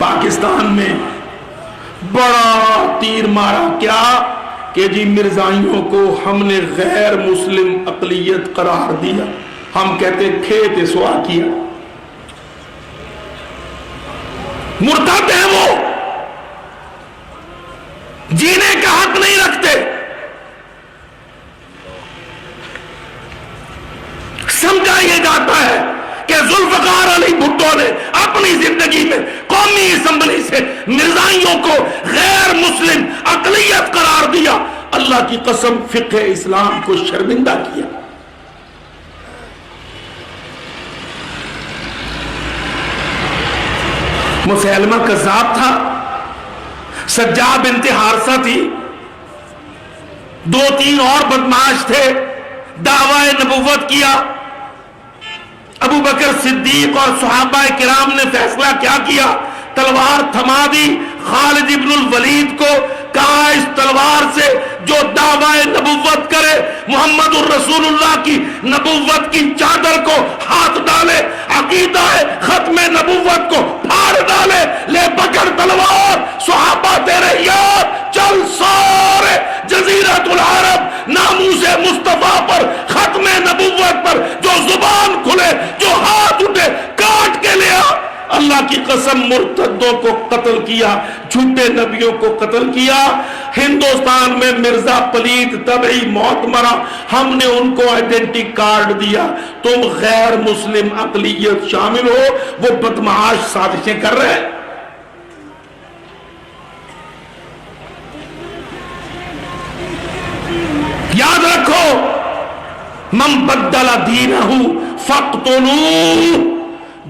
پاکستان میں بڑا تیر مارا کیا کہ جی مرزائیوں کو ہم نے غیر مسلم اقلیت قرار دیا. ہم کہتے کھیت سوا کیا. مرتد ہیں وہ, جینے کا حق نہیں رکھتے. سمجھا یہ جاتا ہے کہ ذوالفقار علی بھٹو نے اپنی زندگی میں قومی اسمبلی سے مرزائیوں کو غیر مسلم اقلیت قرار دیا. اللہ کی قسم فقہ اسلام کو شرمندہ کیا. مسیلمہ کذاب تھا, سجاد بنت حارثہ تھی, 2-3 اور بدماش تھے, دعوی نبوت کیا. ابو بکر صدیق اور صحابہ کرام نے فیصلہ کیا کیا؟ تلوار تھما دی. خالد ابن الولید کو کہا اس تلوار سے جو دعوی نبوت کرے, محمد الرسول اللہ کی نبوت کی چادر کو ہاتھ ڈالے, عقیدہ ختم نبوت کو پھاڑ ڈالے. لے پکڑ تلوار, صحابہ تیرے یار, چل سارے جزیرۃ العرب ناموس مصطفیٰ پر, ختم نبوت پر جو زبان کھلے, جو ہاتھ اٹھے, کاٹ کے لیا. اللہ کی قسم مرتدوں کو قتل کیا, جھوٹے نبیوں کو قتل کیا. ہندوستان میں مرزا پلید طبعی موت مرا, ہم نے ان کو آئیڈینٹی کارڈ دیا. تم غیر مسلم اقلیت شامل ہو, وہ بدمعاش سازشیں کر رہے ہیں. یاد رکھو, من بدل دینہ فاقتلوہ,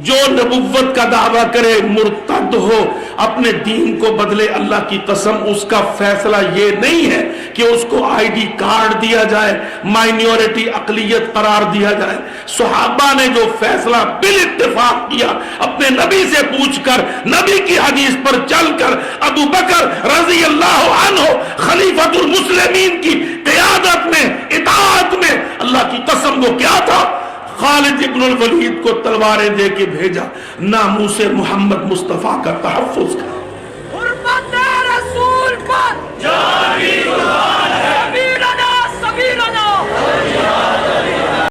جو نبوت کا دعویٰ کرے مرتد ہو, اپنے دین کو بدلے. اللہ کی قسم اس کا فیصلہ یہ نہیں ہے کہ اس کو آئی ڈی کارڈ دیا جائے, مائنورٹی اقلیت قرار دیا جائے. صحابہ نے جو فیصلہ بال اتفاق کیا, اپنے نبی سے پوچھ کر, نبی کی حدیث پر چل کر, ابو بکر رضی اللہ عنہ خلیفۃ المسلمین کی قیادت میں, اطاعت میں, اللہ کی قسم وہ کیا تھا؟ خالد ابن الولید کو تلواریں دے کے بھیجا, ناموس محمد مصطفیٰ کا تحفظ کر.